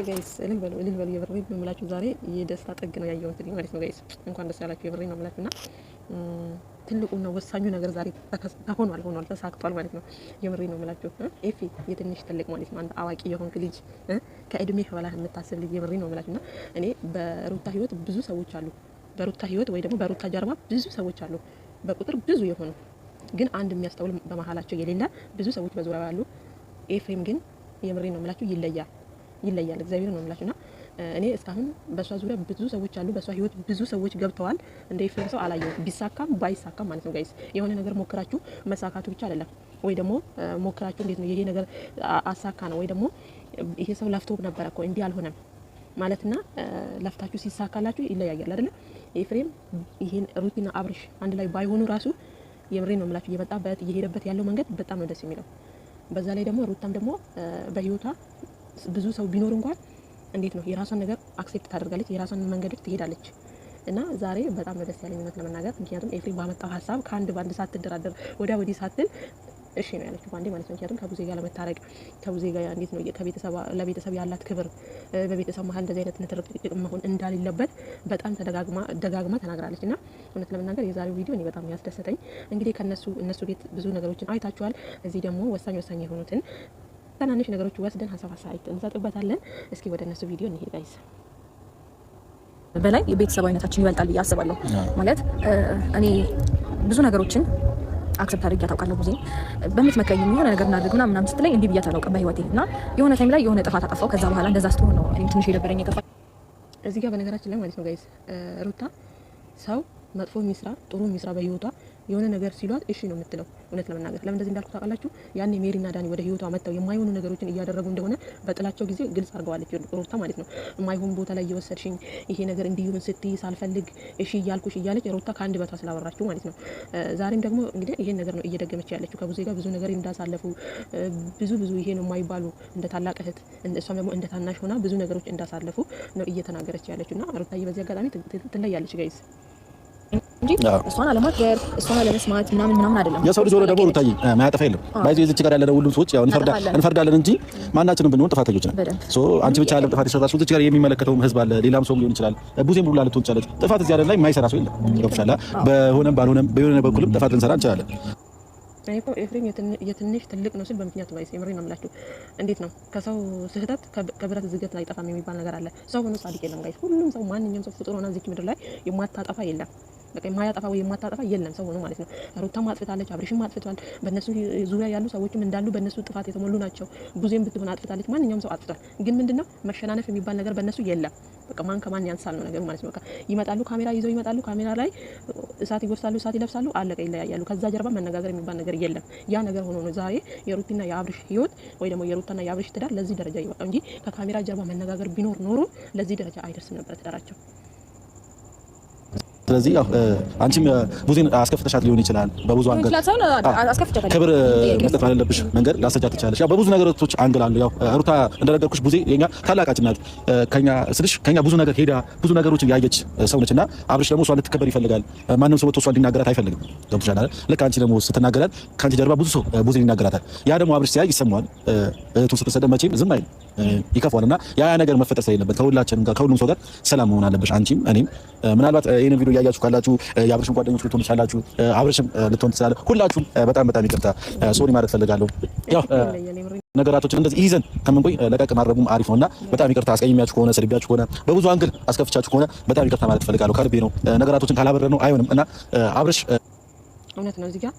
ጋይስ እልል በሉ የብሬን ነው የምላችሁ። ዛሬ የደስታ ጥግ ነው ያየሁት ማለት ነው ጋይስ። እንኳን ደስ ያላችሁ የብሬን ነው የምላችሁና ትልቁና ወሳኙ ነገር ዛሬ ሆኗል ተሳክቷል ማለት ነው። የብሬን ነው የምላችሁ። ኤፊ የትንሽ ትልቅ ማለት ነው አንተ አዋቂ የሆንክ ልጅ ከእድሜ በኋላ የምታስብ ልጅ የብሬን ነው የምላችሁና እኔ በሩታ ህይወት ብዙ ሰዎች አሉ። በሩታ ህይወት ወይ ደግሞ በሩታ ጀርባ ብዙ ሰዎች አሉ። በቁጥር ብዙ የሆኑ ግን አንድ የሚያስተውል በመሀላቸው የሌለ ብዙ ሰዎች በዙሪያው ያሉ። ኤፍሬም ግን የብሬን ነው የምላችሁ ይለያል። እግዚአብሔር ነው የምላችሁና እኔ እስካሁን በሷ ዙሪያ ብዙ ሰዎች አሉ። በሷ ህይወት ብዙ ሰዎች ገብተዋል። እንደ ኤፍሬም ሰው አላየሁም። ቢሳካም ባይሳካም ማለት ነው ጋይስ። የሆነ ነገር ሞክራችሁ መሳካቱ ብቻ አይደለም። ወይ ደግሞ ሞክራችሁ እንዴት ነው ይሄ ነገር አሳካ ነው ወይ ደግሞ ይሄ ሰው ለፍቶ ነበር እኮ እንዲህ አልሆነም ማለትና ለፍታችሁ ሲሳካላችሁ ይለያያል አይደለ? ኤፍሬም ይሄን ሩቲና አብርሽ አንድ ላይ ባይሆኑ ራሱ የብሬን ነው የምላችሁ እየመጣበት እየሄደበት ያለው መንገድ በጣም ነው ደስ የሚለው። በዛ ላይ ደግሞ ሩታም ደግሞ በህይወቷ ብዙ ሰው ቢኖር እንኳን እንዴት ነው የራሷን ነገር አክሴፕት ታደርጋለች፣ የራሷን መንገዶች ትሄዳለች። እና ዛሬ በጣም ነው ደስ ያለኝ እውነት ለመናገር ምክንያቱም ኤፍሬም ባመጣው ሀሳብ ከአንድ ባንድ ሳትደራደር ወዲያ ወዲህ ሳትል እሺ ነው ያለችው ባንዴ ማለት ነው። ምክንያቱም ከቡዜ ጋር ለመታረቅ ከቡዜ ጋር እንዴት ነው ለቤተሰብ ያላት ክብር በቤተሰብ መሀል እንደዚህ አይነት ንትርክ መሆን እንዳሌለበት በጣም ደጋግማ ተናግራለች። እና እውነት ለመናገር የዛሬው ቪዲዮ እኔ በጣም ያስደሰተኝ እንግዲህ እነሱ ቤት ብዙ ነገሮችን አይታችኋል። እዚህ ደግሞ ወሳኝ የሆኑትን ትናንሽ ነገሮች ወስደን ሀሳብ እንሰጥበታለን። እስኪ ወደ እነሱ ቪዲዮ እንሄድ ጋይስ። በላይ የቤተሰባዊነታችን ይበልጣል ብዬ አስባለሁ። ማለት እኔ ብዙ ነገሮችን አክሰፕት አድርጌ ታውቃለሁ። ብዙ በምትመከኝ የሆነ ነገር እናድርግ ምናምን ስትለኝ እንዲህ ብያት አላውቅም በህይወቴ። እና የሆነ ታይም ላይ የሆነ ጥፋት አጠፋው። ከዛ በኋላ እንደዛ ስትሆን ነው እኔም ትንሽ የደበረኝ የከፋ። እዚህ ጋር በነገራችን ላይ ማለት ነው ጋይስ ሩታ ሰው መጥፎ የሚስራ ጥሩ የሚስራ በህይወቷ የሆነ ነገር ሲሏት እሺ ነው የምትለው። እውነት ለመናገር ለምን እንደዚህ እንዳልኩ ታውቃላችሁ? ያኔ ሜሪና ዳኒ ወደ ህይወቷ መጥተው የማይሆኑ ነገሮችን እያደረጉ እንደሆነ በጥላቸው ጊዜ ግልጽ አድርገዋለች ሩታ ማለት ነው። የማይሆን ቦታ ላይ እየወሰድሽኝ ይሄ ነገር እንዲሁን ስትይ ሳልፈልግ እሺ እያልኩሽ እያለች ሩታ ከአንድ በቷ ስላወራችሁ ማለት ነው። ዛሬም ደግሞ እንግዲህ ይሄን ነገር ነው እየደገመች ያለችው። ከቡዜ ጋር ብዙ ነገር እንዳሳለፉ ብዙ ይሄ ነው የማይባሉ እንደ ታላቅ እህት እሷም ደግሞ እንደ ታናሽ ሆና ብዙ ነገሮች እንዳሳለፉ ነው እየተናገረች ያለችው። እና ሩታዬ በዚህ አጋጣሚ ትለያለች ጋይስ እንጂ እሷን አለማክበር እሷን አለመስማት ምናምን አይደለም። የሰው ልጅ ወደ ደግሞ ሩታዬ ማያጠፋ የለም። ባይዘ እዚህ ጋር ያለ ሁሉም ሰዎች ያው እንፈርዳለን እንጂ ማናችንም ብንሆን ጥፋተኞች ነን። አንቺ ብቻ አይደለም ጥፋት የሰራሽው። እዚህ ጋር የሚመለከተውም ህዝብ አለ፣ ሌላም ሰው ሊሆን ይችላል። ቡዜም ሁሉ ልትሆን ይችላል። ጥፋት እዚህ አይደለም ላይ የማይሰራ ሰው የለም። ገብቶሻል? በሆነም ባልሆነም በየሆነ በኩልም ጥፋት ልንሰራ እንችላለን። እኔ እኮ ኤፍሬም የትንሽ ትልቅ ነው ሲል በምክንያቱ ባይስ የምሬን ነው የምላችሁ። እንዴት ነው ከሰው ስህተት ከብረት ዝገት አይጠፋም የሚባል ነገር አለ። ሰው ሆኖ ጻድቅ የለም ጋይስ። ሁሉም ሰው ማንኛውም ሰው ፍጡር ሆነ እዚህ ምድር ላይ የማታጠፋ የለም። በቃ የማያጠፋ ወይ የማታጠፋ የለም ሰው ሆኖ ማለት ነው። ሩታም አጥፍታለች፣ አብርሽም አጥፍቷል። በእነሱ ዙሪያ ያሉ ሰዎችም እንዳሉ በእነሱ ጥፋት የተሞሉ ናቸው። ቡዜም ብትሆን አጥፍታለች። ማንኛውም ሰው አጥፍቷል። ግን ምንድነው መሸናነፍ የሚባል ነገር በእነሱ የለም። በቃ ማን ከማን ያንሳል ነው ነገሩ ማለት ነው። በቃ ይመጣሉ፣ ካሜራ ይዘው ይመጣሉ፣ ካሜራ ላይ እሳት ይጎርሳሉ፣ እሳት ይለብሳሉ፣ አለቀ፣ ይለያያሉ። ከዛ ጀርባ መነጋገር የሚባል ነገር የለም። ያ ነገር ሆኖ ነው ዛሬ የሩቲና የአብርሽ ህይወት ወይ ደግሞ የሩታና የአብርሽ ትዳር ለዚህ ደረጃ ይወጣ እንጂ ከካሜራ ጀርባ መነጋገር ቢኖር ኖሮ ለዚህ ደረጃ አይደርስም ነበር ትዳራቸው። ስለዚህ አንቺም ቡዜን አስከፍተሻት ሊሆን ይችላል። በብዙ አንገል ክብር መስጠት ባለብሽ መንገድ ላሰጃት ትችላለሽ። ያው በብዙ ነገሮች አንገል አለ። ያው ሩታ እንደነገርኩሽ ቡዜ የኛ ታላቃችን ናት። ከኛ ብዙ ነገር ሄዳ ብዙ ነገሮችን ያየች ሰው ነችና አብርሽ ደግሞ እሷ ልትከበር ይፈልጋል። ማንም ሰው እሷ እንዲናገራት አይፈልግም። ገብቶሻል አይደል? ልክ አንቺ ደግሞ ስትናገራት ከአንቺ ጀርባ ብዙ ሰው ቡዜን ይናገራታል። ያ ደግሞ አብርሽ ሲያይ ይሰማዋል። እህቱን ስትሰደብ መቼም ዝም አይልም፣ ይከፋዋልና ያ ነገር መፈጠር ስለሌለበት ከሁላችንም ጋር ከሁሉም ሰው ጋር ሰላም መሆን አለብሽ። አንቺም እኔም ምናልባት ይሄንን ቪዲዮ ያያችሁ ካላችሁ የአብርሽም ጓደኞች ልትሆኑ ትችላላችሁ፣ አብርሽም ልትሆን ትችላለህ። ሁላችሁም በጣም ይቅርታ ሶሪ ማለት ፈልጋለሁ። ያው ነገራቶችን እንደዚህ ይዘን ከምንቆይ ለቀቅ ማድረጉም አሪፍ ነውና በጣም ይቅርታ አስቀይሜያችሁ ከሆነ ሰድቢያችሁ ከሆነ በብዙ አንግል አስከፍቻችሁ ከሆነ በጣም ይቅርታ ማለት ፈልጋለሁ። ከልቤ ነው። ነገራቶችን ካላበረ ነው አይሆንም እና አብርሽ እውነት ነው። እዚህ ጋር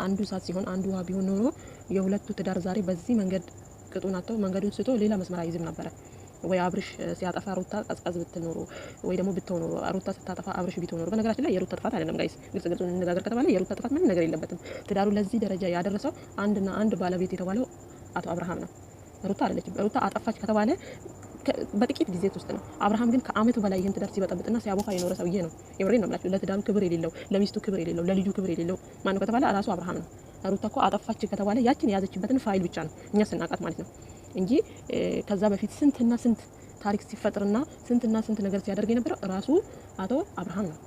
አንዱ እሳት ሲሆን አንዱ ውሃ ቢሆን ኖሮ የሁለቱ ትዳር ዛሬ በዚህ መንገድ ቅጡን አጥተው መንገዱን ስቶ ሌላ መስመር አይዝም ነበረ። ወይ አብርሽ ሲያጠፋ ሩታ ቀዝቀዝ ብትኖሩ ወይ ደግሞ ብትሆኑ ሩታ ስታጠፋ አብርሽ ቢትሆኑ። በነገራችን ላይ የሩታ ጥፋት አይደለም ጋይስ፣ ግልጽ እንነጋገር ከተባለ የሩታ ጥፋት ምንም ነገር የለበትም። ትዳሩ ለዚህ ደረጃ ያደረሰው አንድና አንድ ባለቤት የተባለው አቶ አብርሃም ነው፣ ሩታ አይደለችም። ሩታ አጠፋች ከተባለ በጥቂት ጊዜ ውስጥ ነው። አብርሃም ግን ከአመት በላይ ይሄን ትዳር ሲበጠብጥና ሲያቦካ የኖረ ሰውዬ ነው። የምሬን ነው የምላችሁ። ለትዳሩ ክብር የሌለው፣ ለሚስቱ ክብር የሌለው፣ ለልጁ ክብር የሌለው ማነው ከተባለ ራሱ አብርሃም ነው። ሩታ እኮ አጠፋች ከተባለ ያችን የያዘችበትን ፋይል ብቻ ነው እኛ ስናውቃት ማለት ነው እንጂ ከዛ በፊት ስንትና ስንት ታሪክ ሲፈጥርና ስንትና ስንት ነገር ሲያደርግ የነበረው ራሱ አቶ አብርሃም ነው።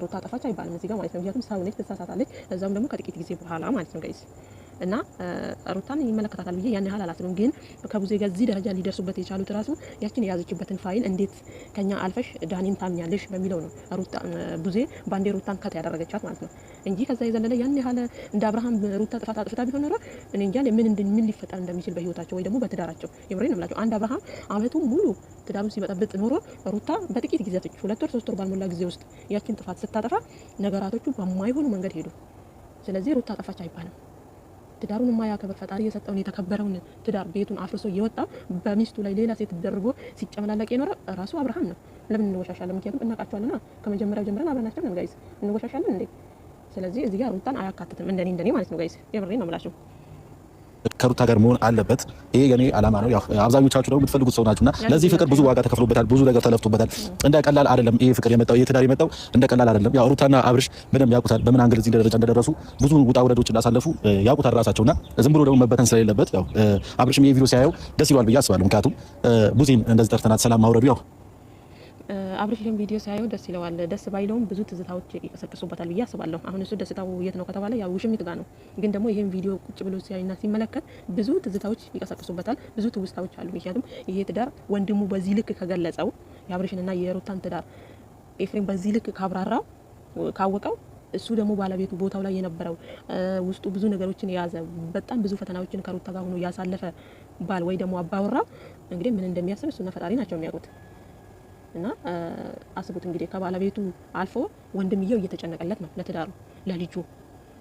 ሩታ አጠፋች አይባልም እዚህ ጋር ማለት ነው። ምክንያቱም ሰው ነች፣ ትሳሳታለች። ለዛም ደግሞ ከጥቂት ጊዜ በኋላ ማለት ነው ጋይስ። እና ሩታን ይመለከታታል ብዬ ያን ያህል አላስብም። ግን ከቡዜ ጋር እዚህ ደረጃ ሊደርሱበት የቻሉት ራሱ ያችን የያዘችበትን ፋይል እንዴት ከኛ አልፈሽ ዳኒን ታምኛለሽ በሚለው ነው ሩታ ቡዜ ባንዴ ሩታን ከት ያደረገቻት ማለት ነው እንጂ ከዛ የዘለለ ያን ያህል እንደ አብርሃም ሩታ ጥፋት አጥፍታ ቢሆን ኖሮ እኔ እንጃ ምን ሊፈጠር እንደሚችል በህይወታቸው ወይ ደግሞ በትዳራቸው የምሬን ነው የምላቸው። አንድ አብርሃም አመቱን ሙሉ ትዳሩን ሲበጠብጥ ኖሮ ሩታ በጥቂት ጊዜ 2 ወር 3 ወር ባልሞላ ጊዜ ውስጥ ያችን ጥፋት ስታጠፋ ነገራቶቹ በማይሆኑ መንገድ ሄዱ። ስለዚህ ሩታ ጠፋች አይባልም። ትዳሩን የማያከብር ፈጣሪ የሰጠውን የተከበረውን ትዳር ቤቱን አፍርሶ እየወጣ በሚስቱ ላይ ሌላ ሴት ተደርጎ ሲጨመላለቅ የኖረ ራሱ አብርሃም ነው። ለምን እንወሻሻለን? ምክንያቱም እናውቃቸዋለና ከመጀመሪያው ጀምረን አብረናቸው ነው ጋይስ። እንወሻሻለን እንዴ? ስለዚህ እዚህ ጋር ሩታን አያካትትም እንደኔ ማለት ነው ጋይስ። የምሬን ነው የምላችሁ። ከሩታ ጋር መሆን አለበት። ይሄ የኔ አላማ ነው። ያው አብዛኞቻችሁ ደግሞ የምትፈልጉት ሰው ናችሁና ለዚህ ፍቅር ብዙ ዋጋ ተከፍሎበታል፣ ብዙ ነገር ተለፍቶበታል። እንደ ቀላል አይደለም ይሄ ፍቅር የመጣው ይሄ ትዳር የመጣው እንደ ቀላል አይደለም። ያው ሩታና አብርሽ በደንብ ያውቁታል፣ በምን አንግል እዚህ ደረጃ እንደደረሱ ብዙ ውጣ ውረዶች እንዳሳለፉ ያውቁታል ራሳቸውና ዝም ብሎ ደግሞ መበተን ስለሌለበት ያው አብርሽም ይሄ ቪዲዮ ሲያየው ደስ ይለዋል ብዬ አስባለሁ። ምክንያቱም ቡዜን እንደዚህ ጠርተናት ሰላም ማውረዱ ያው አብርሽ ይሄን ቪዲዮ ሲያየው ደስ ይለዋል። ደስ ባይለውም ብዙ ትዝታዎች ይቀሰቅሱበታል ብዬ አስባለሁ። አሁን እሱ ደስታው የት ነው ከተባለ ያው ውሽሚት ጋር ነው። ግን ደግሞ ይሄን ቪዲዮ ቁጭ ብሎ ሲያይና ሲመለከት ብዙ ትዝታዎች ይቀሰቅሱበታል፣ ብዙ ትውስታዎች አሉ። ምክንያቱም ይሄ ትዳር ወንድሙ በዚህ ልክ ከገለጸው የአብርሽንና የሩታን ትዳር ኤፍሬም በዚህ ልክ ካብራራው ካወቀው እሱ ደግሞ ባለቤቱ ቦታው ላይ የነበረው ውስጡ ብዙ ነገሮችን የያዘ በጣም ብዙ ፈተናዎችን ከሩታ ጋር ሆኖ ያሳለፈ ባል ወይ ደግሞ አባወራው እንግዲህ ምን እንደሚያስብ እሱና ፈጣሪ ናቸው የሚያውቁት። እና አስቡት እንግዲህ ከባለቤቱ አልፎ ወንድምየው እየተጨነቀለት ነው ለትዳሩ ለልጁ።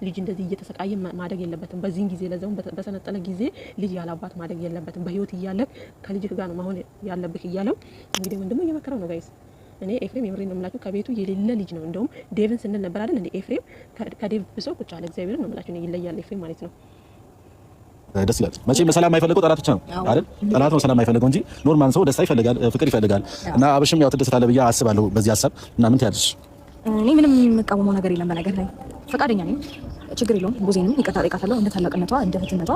ልጅ እንደዚህ እየተሰቃየ ማደግ የለበትም። በዚህን ጊዜ ለዛው በሰነጠለ ጊዜ ልጅ ያላባት ማደግ የለበትም። በህይወት እያለ ከልጅህ ጋር ነው መሆን ያለብህ እያለው እንግዲህ ወንድሙ እየመከረው ነው ጋይስ። እኔ ኤፍሬም የምሬን ነው የምላችሁ ከቤቱ የሌለ ልጅ ነው። እንደውም ዴቭን ስንል ነበር አይደል እንዴ? ኤፍሬም ከዴቭ ብሶ ቁጭ አለ። እግዚአብሔር ነው የምላችሁ ይለያል ኤፍሬም ማለት ነው። ደስ ይላል። መቼም ሰላም የማይፈልገው ጠላት ብቻ ነው አይደል? ጠላት ነው ሰላም የማይፈልገው እንጂ ኖርማል ሰው ደስታ ይፈልጋል፣ ፍቅር ይፈልጋል። እና አብርሽም ያው ትደሰታለህ ብዬ አስባለሁ በዚህ ሀሳብ። እና ምን ትያለሽ? እኔ ምንም የምቃወመው ነገር የለም። በነገር ላይ ፈቃደኛ ነኝ፣ ችግር የለውም። ቡዜንም ይቅርታ ጠይቃታለሁ እንደ ታላቅነቷ እንደ እህትነቷ።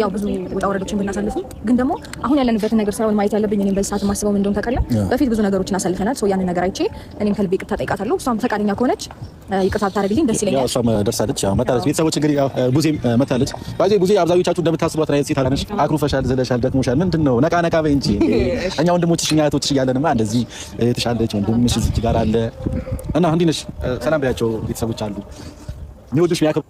ያው ብዙ ውጣ ወረዶችን ብናሳልፍም ግን ደግሞ አሁን ያለንበትን ነገር ሳይሆን ማየት ያለብኝ እኔም በዚህ ሰዓት የማስበው እንደሆነ ታውቃለህ፣ በፊት ብዙ ነገሮችን አሳልፈናል። ሰው ያንን ነገር አይቼ እኔም ከልቤ ይቅርታ ጠይቃታለሁ። እሷም ፈቃደኛ ከሆነች ይቅርታ ታደርግልኝ ደስ ይለኛል። ያው እሷም ደርሳለች፣ ያው መጣለች። ቤተሰቦች እንግዲህ ያው ቡዜም መጣለች። ባይዘ ቡዜ አብዛኞቻችሁ እንደምታስቧት ላይ ሴት አላነሽ። አክሩፈሻል፣ ዘለሻል፣ ደክሞሻል። ምንድነው ነቃ ነቃ በይ እንጂ እኛ ወንድሞችሽ እኛ እህቶችሽ እያለንማ እንደዚህ የተሻለች ወንድምሽ እዚህ ጋር አለ እና እንዲህ ነሽ። ሰላም በያቸው ቤተሰቦች አሉ የሚወዱሽ የሚያከብሩ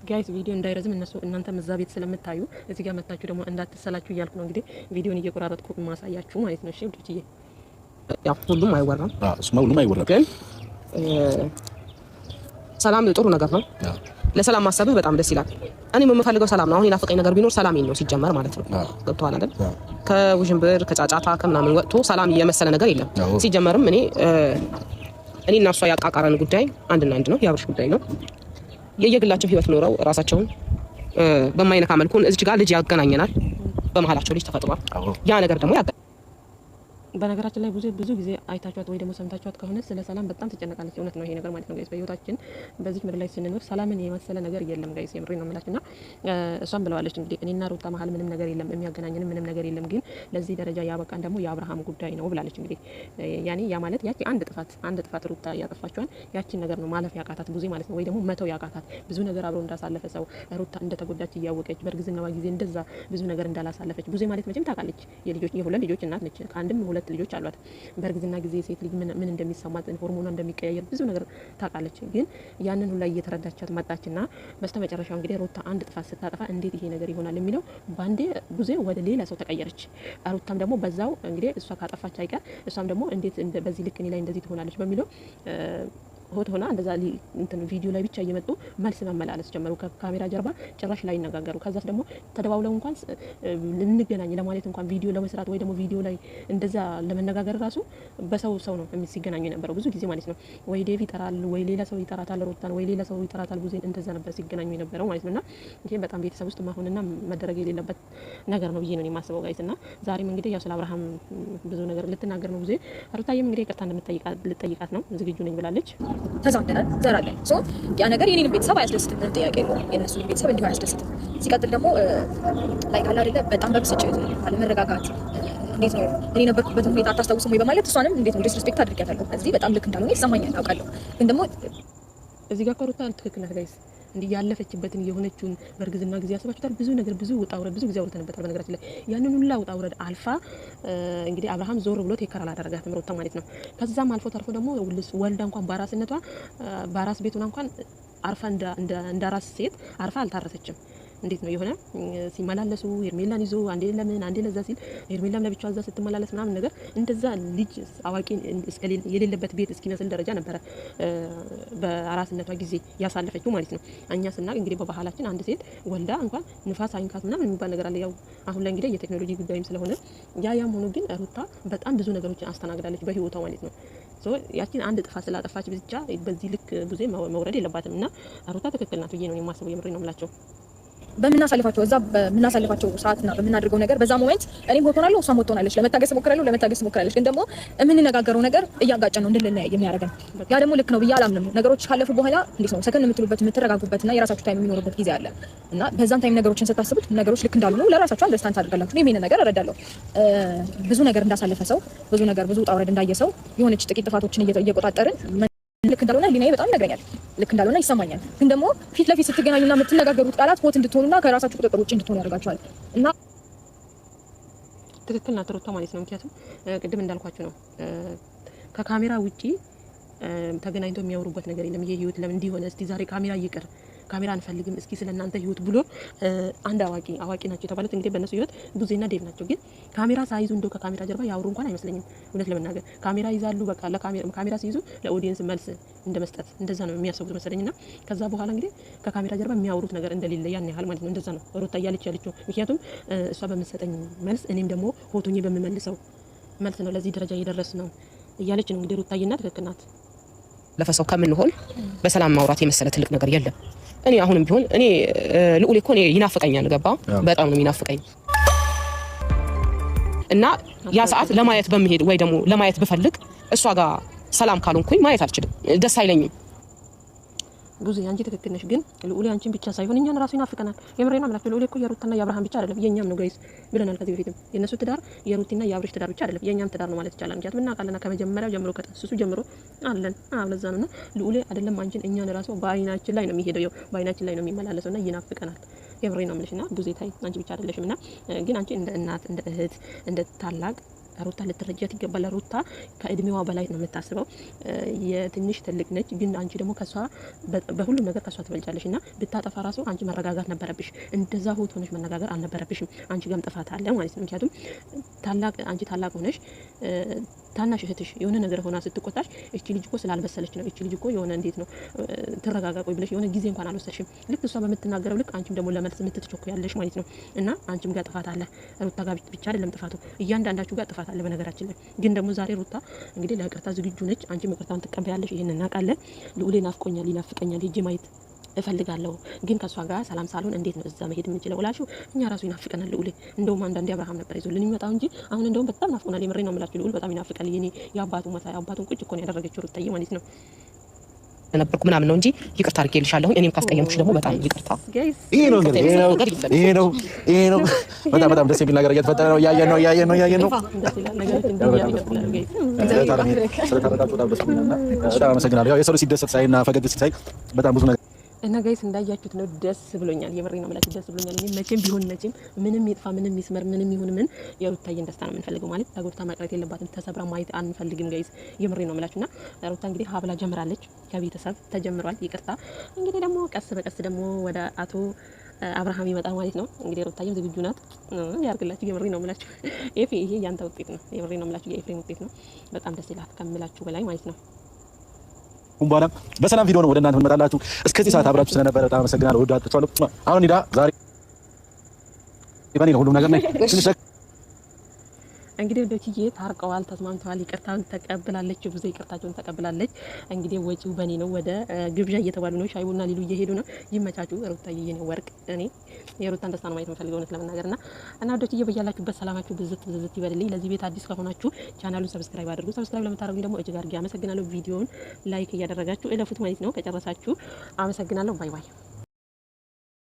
ጋይስ። ቪዲዮ እንዳይረዝም እናንተ እዛ ቤት ስለምታዩ እዚህ ጋር መጣችሁ ደግሞ እንዳትሰላችሁ እያልኩ ነው እንግዲህ ቪዲዮን እየቆራረጥኩ ማሳያችሁ ማለት ነው። እሺ ውድዬ፣ ያው ሁሉም አይወራም፣ እሱማ ሁሉም አይወራም፣ ግን ሰላም ጥሩ ነገር ነው። ለሰላም ማሰብህ በጣም ደስ ይላል። እኔ የምፈልገው ሰላም ነው። አሁን የናፈቀኝ ነገር ቢኖር ሰላሜን ነው ሲጀመር ማለት ነው። ገብቶሃል አይደል? ከውዥንብር ከጫጫታ ከምናምን ወጥቶ ሰላም የመሰለ ነገር የለም ሲጀመርም። እኔ እና እሷ ያቃቃረን ጉዳይ አንድና አንድ ነው፣ የአብርሽ ጉዳይ ነው። የየግላቸው ህይወት ኖረው ራሳቸውን በማይነካ መልኩ እዚህ ጋር ልጅ ያገናኘናል። በመሀላቸው ልጅ ተፈጥሯል። ያ ነገር ደግሞ በነገራችን ላይ ብዙ ጊዜ አይታችኋት ወይ ደግሞ ሰምታችኋት ከሆነ ስለ ሰላም በጣም ትጨነቃለች። እውነት ነው ይሄ ነገር ማለት ነው ጋይስ። በህይወታችን በዚህ ምድር ላይ ስንኖር ሰላምን የመሰለ ነገር የለም ጋይስ። የምሬ ነው የምላችሁና እሷም ብለዋለች እንግዲህ እኔና ሩታ መሀል ምንም ነገር የለም፣ የሚያገናኘን ምንም ነገር የለም፣ ግን ለዚህ ደረጃ ያበቃን ደግሞ የአብርሃም ጉዳይ ነው ብላለች። እንግዲህ ያኔ ያ ማለት ያቺ አንድ ጥፋት ሩታ ያጠፋችዋን ያቺን ነገር ነው ማለፍ ያቃታት ቡዜ ማለት ነው፣ ወይ ደግሞ መተው ያቃታት። ብዙ ነገር አብሮ እንዳሳለፈ ሰው ሩታ እንደተጎዳች እያወቀች በእርግዝናዋ ጊዜ እንደዛ ብዙ ነገር እንዳላሳለፈች ቡዜ ማለት መቼም ታውቃለች። የሁለት ልጆች እናት ነች። ከአንድም ሁለት ልጆች አሏት። በእርግዝና ጊዜ ሴት ልጅ ምን እንደሚሰማት ሆርሞኗ እንደሚቀያየር ብዙ ነገር ታውቃለች። ግን ያንን ሁላ እየተረዳቻት መጣችና በስተመጨረሻው እንግዲህ ሩታ አንድ ጥፋት ስታጠፋ እንዴት ይሄ ነገር ይሆናል የሚለው ባንዴ ቡዜ ወደ ሌላ ሰው ተቀየረች። ሩታም ደግሞ በዛው እንግዲህ እሷ ካጠፋች አይቀር እሷም ደግሞ እንዴት በዚህ ልክ እኔ ላይ እንደዚህ ትሆናለች በሚለው ሆት ሆና እንደዛ እንትን ቪዲዮ ላይ ብቻ እየመጡ መልስ መመላለስ ጀመሩ። ከካሜራ ጀርባ ጭራሽ ላይ ይነጋገሩ። ከዛስ ደግሞ ተደባውለው እንኳን ልንገናኝ ለማለት እንኳን ቪዲዮ ለመስራት ወይ ደግሞ ቪዲዮ ላይ እንደዛ ለመነጋገር ራሱ በሰው ነው ሲገናኙ የነበረው ብዙ ጊዜ ማለት ነው። ወይ ዴቭ ይጠራል፣ ወይ ሌላ ሰው ይጠራታል ሩታን፣ ወይ ሌላ ሰው ይጠራታል ቡዜን። እንደዛ ነበር ሲገናኙ የነበረው ማለት ነውና ይሄ በጣም ቤተሰብ ውስጥ ማሆንና መደረግ የሌለበት ነገር ነው ብዬ ነው የማስበው ጋይስ። እና ዛሬም እንግዲህ ያው ስለ አብርሃም ብዙ ነገር ልትናገር ነው ቡዜ። ሩታዬም እንግዲህ ይቅርታ ልጠይቃት ነው ዝግጁ ነኝ ብላለች። ተዛምደናል ዘራለን ሶ ያ ነገር የኔንም ቤተሰብ አያስደስትም፣ ጥያቄ የለውም። የነሱን ቤተሰብ እንዲሁ አያስደስትም። ሲቀጥል ደግሞ ላይ ካለ አይደለ በጣም በብስጭት አለመረጋጋት እንዴት ነው እኔ የነበርኩበትን ሁኔታ አታስታውስም ወይ በማለት እሷንም እንዴት ነው ዲስሪስፔክት አድርጊያታለሁ። እዚህ በጣም ልክ እንዳልሆነ ይሰማኛል አውቃለሁ። ግን ደግሞ እዚህ ጋር ሩታ ትክክል ናት ጋይስ። እንዲህ ያለፈችበትን የሆነችውን በእርግዝና ጊዜ ያሰባችሁታል። ብዙ ነገር ብዙ ውጣ ውረድ ብዙ ጊዜ አውርተንበታል። በነገራችን ላይ ያንን ሁላ ውጣ ውረድ አልፋ እንግዲህ አብርሃም ዞር ብሎ ቴከር አላደረጋትም ሩታ ማለት ነው። ከዛም አልፎ ተርፎ ደግሞ ወልዳ እንኳን በአራስነቷ በአራስ ቤቱና እንኳን አርፋ እንደ አራስ ሴት አርፋ አልታረሰችም። እንዴት ነው የሆነ ሲመላለሱ ሄርሜላን ይዞ አንዴ ለምን አንዴ ለዛ ሲል ሄርሜላም ለብቻዋ እዛ ስትመላለስ ምናምን ነገር እንደዛ ልጅ አዋቂ የሌለበት ቤት እስኪመስል ደረጃ ነበረ በአራስነቷ ጊዜ ያሳለፈችው ማለት ነው። እኛ ስናቅ እንግዲህ በባህላችን አንድ ሴት ወልዳ እንኳን ንፋስ አይንካት ምናምን የሚባል ነገር አለ። ያው አሁን ላይ እንግዲህ የቴክኖሎጂ ጉዳይም ስለሆነ ያም ሆኖ ግን ሩታ በጣም ብዙ ነገሮችን አስተናግዳለች በህይወቷ ማለት ነው። ያቺን አንድ ጥፋት ስላጠፋች ብቻ በዚህ ልክ ብዙ መውረድ የለባትም እና ሩታ ትክክል ናት ብዬ ነው የማስበው። የምሬ ነው የምላቸው በምናሳልፋቸው እዛ በምናሳልፋቸው ሰዓትና በምናደርገው ነገር በዛ ሞመንት እኔም ሆቶናለሁ እሷም ሆቶናለች። ለመታገስ ሞክራለች ግን ደግሞ የምንነጋገረው ነገር እያጋጨን ነው እንድንለያይ የሚያደርገን። ያ ደግሞ ልክ ነው ብዬ አላምንም። ነገሮች ካለፉ በኋላ እንዴት ነው ሰከን የምትሉበት የምትረጋጉበትና የራሳችሁ ታይም የሚኖርበት ጊዜ አለ እና በዛን ታይም ነገሮችን ስታስቡት ነገሮች ልክ እንዳሉ ነው ለራሳችሁ አንደርስታንድ ታደርጋላችሁ። እኔ ይሄን ነገር እረዳለሁ። ብዙ ነገር እንዳሳለፈ ሰው ብዙ ውጣ ውረድ እንዳየ ሰው የሆነች ጥቂት ጥፋቶችን እየቆጣጠርን ልክ እንዳልሆነ ሊናዬ በጣም ይነግረኛል። ልክ እንዳልሆነ ይሰማኛል። ግን ደግሞ ፊት ለፊት ስትገናኙና የምትነጋገሩት ቃላት ሆት እንድትሆኑና ከራሳችሁ ቁጥጥር ውጭ እንድትሆኑ ያደርጋችኋል እና ትክክል ናት ሩታ ማለት ነው። ምክንያቱም ቅድም እንዳልኳችሁ ነው ከካሜራ ውጪ ተገናኝተው የሚያወሩበት ነገር የለም። ይሄ ህይወት ለምን እንዲሆነ እስቲ ዛሬ ካሜራ ይቅር ካሜራ አንፈልግም እስኪ ስለናንተ ህይወት ብሎ አንድ አዋቂ ናቸው የተባሉት እንግዲህ በእነሱ ህይወት ቡዜና ዴቭ ናቸው። ግን ካሜራ ሳይዙ እንደው ከካሜራ ጀርባ ያወሩ እንኳን አይመስለኝም እውነት ለመናገር። ካሜራ ይዛሉ በቃ ካሜራ ሲይዙ ለኦዲየንስ መልስ እንደመስጠት እንደዛ ነው የሚያስቡት መሰለኝና ከዛ በኋላ እንግዲህ ከካሜራ ጀርባ የሚያወሩት ነገር እንደሌለ ያን ያህል ማለት ነው። እንደዛ ነው ሩታ እያለች ያለችው። ምክንያቱም እሷ በምትሰጠኝ መልስ እኔም ደግሞ ሆቶኜ በምመልሰው መልስ ነው ለዚህ ደረጃ እየደረስ ነው እያለች ነው እንግዲህ ሩታዬና ትክክል ናት። ለፈሰው ከምንሆን በሰላም ማውራት የመሰለ ትልቅ ነገር የለም። እኔ አሁንም ቢሆን እኔ ልዑል እኮ እኔ ይናፍቀኛል። ገባ በጣም ነው የሚናፍቀኝ እና ያ ሰዓት ለማየት በመሄድ ወይ ደግሞ ለማየት ብፈልግ እሷ ጋር ሰላም ካልሆንኩኝ ማየት አልችልም፣ ደስ አይለኝም። ቡዜ አንቺ ትክክል ነሽ። ግን ልዑል አንቺን ብቻ ሳይሆን እኛን ራሱ ይናፍቀናል። የምሬ ነው ማለት ልዑል እኮ የሩታና የአብርሃም ብቻ አይደለም የኛም ነው ጋይስ ብለናል ከዚህ በፊትም። የነሱ ትዳር የሩቲና የአብርሽ ትዳር ብቻ አይደለም የኛም ትዳር ነው ማለት ይቻላል። ምክንያቱም እናውቃለና ከመጀመሪያው ጀምሮ ከጥንስሱ ጀምሮ አለን። ለዛ ነውና ልዑል አይደለም አንቺን እኛን ራሱ በአይናችን ላይ ነው የሚሄደው፣ ያው በአይናችን ላይ ነው የሚመላለሰውና ይናፍቀናል። የምሬ ነው የምልሽና ቡዜ ታይ አንቺ ብቻ አይደለሽምና ግን አንቺ እንደ እናት እንደ እህት እንደ ታላቅ ሩታ ልትረጃት ይገባል። ሩታ ከእድሜዋ በላይ ነው የምታስበው። የትንሽ ትልቅ ነች፣ ግን አንቺ ደግሞ ከሷ በሁሉም ነገር ከሷ ትበልጫለሽ እና ብታጠፋ ራሱ አንቺ መረጋጋት ነበረብሽ። እንደዛ ሆት ሆነሽ መነጋገር አልነበረብሽም። አንቺ ጋርም ጥፋት አለ ማለት ነው። ምክንያቱም አንቺ ታላቅ ሆነሽ ታናሽ እህትሽ የሆነ ነገር ሆና ስትቆጣሽ እቺ ልጅ እኮ ስላልበሰለች ነው፣ እቺ ልጅ እኮ የሆነ እንዴት ነው ትረጋጋ ቆይ ብለሽ የሆነ ጊዜ እንኳን አልወሰድሽም። ልክ እሷ በምትናገረው ልክ አንቺም ደግሞ ለመልስ የምትትቾኩ ያለሽ ማለት ነው። እና አንቺም ጋር ጥፋት አለ። ሩታ ጋር ብቻ አይደለም ጥፋቱ፣ እያንዳንዳችሁ ጋር ጥፋት አለ በነገራችን ላይ። ግን ደግሞ ዛሬ ሩታ እንግዲህ ለይቅርታ ዝግጁ ነች። አንቺም ይቅርታውን ትቀበያለሽ። ይሄን እናውቃለን። ልዑሌ ናፍቆኛል፣ ይናፍቀኛል፣ ሄጄ ማየት እፈልጋለሁ ግን ከሷ ጋር ሰላም ሳልሆን እንዴት ነው እዛ መሄድ የምንችለው ብላችሁ እኛ ራሱ ይናፍቀናል ልዑል። እንደውም አንዳንዴ አብርሃም ነበር ይዞልን የሚመጣው እንጂ አሁን እንደውም በጣም ናፍቆናል። የምሬ ነው የምላችሁ ልዑል በጣም ይናፍቃል። የኔ የአባቱ መሳይ አባቱን ቁጭ እኮ ነው ያደረገችው ሩታዬ ማለት ነው። ነበርኩ ምናምን ነው እንጂ ይቅርታ አድርጌልሻለሁ። እኔም ካስቀየምኩሽ ደግሞ በጣም ይቅርታ። ይሄ ነው በጣም ደስ የሚል ነገር እየተፈጠረ ነው። እያየን ነው። በጣም አመሰግናለሁ። የሰው ልጅ ሲደሰት ሳይና ፈገግ ሲል በጣም ብዙ ነገር እና ጋይስ እንዳያችሁት ነው። ደስ ብሎኛል። የምሬ ነው ማለት ደስ ብሎኛል። እኔ መቼም ቢሆን ምንም ይጥፋ ምንም ይስመር ምንም ይሁን ምን የሩታዬን ደስታ ነው የምንፈልገው። ማለት ተጎድታ መቅረት የለባትም። ተሰብራ ማየት አንፈልግም ጋይስ። የምሬ ነው የምላችሁና ሩታ እንግዲህ ሀብላ ጀምራለች። ከቤተሰብ ተጀምሯል። ይቅርታ እንግዲህ ደግሞ ቀስ በቀስ ደግሞ ወደ አቶ አብርሃም ይመጣል ማለት ነው። እንግዲህ ሩታዬም ዝግጁ ናት። ያርግላችሁ። የምሬ ነው የምላችሁ ኤፊ፣ ይሄ ያንተ ውጤት ነው። የምሬ ነው የምላችሁ የኤፍሬም ውጤት ነው። በጣም ደስ ይላል ከምላችሁ በላይ ማለት ነው። በኋላ በሰላም ቪዲዮ ነው ወደ እናንተ እንመጣላችሁ። እስከዚህ ሰዓት አብራችሁ ስለነበረ በጣም አመሰግናለሁ። ወዳችኋለሁ። አሁን ሄዳ ዛሬ ይባኒ ነው ሁሉም ነገር ነው። እንግዲህ ወደችዬ ታርቀዋል፣ ተስማምተዋል። ይቅርታውን ተቀብላለች። ብዙ ይቅርታቸውን ተቀብላለች። እንግዲህ ወጪው በኔ ነው። ወደ ግብዣ እየተባሉ ነው። ሻይቡና ሊሉ እየሄዱ ነው። ይመቻቹ። ሩታዬ የኔ ወርቅ፣ እኔ የሩታን ደስታ ነው ማየት የምፈልገው እውነት ለመናገርና እና ወደችዬ በያላችሁበት ሰላማችሁ ብዝት ይበልልኝ። ለዚህ ቤት አዲስ ከሆናችሁ ቻናሉን ሰብስክራይብ አድርጉ። ሰብስክራይብ ለምታደርጉኝ ደግሞ እጅግ አድርጌ አመሰግናለሁ። ቪዲዮውን ላይክ እያደረጋችሁ እለፉት ማለት ነው። ከጨረሳችሁ አመሰግናለሁ። ባይ ባይ።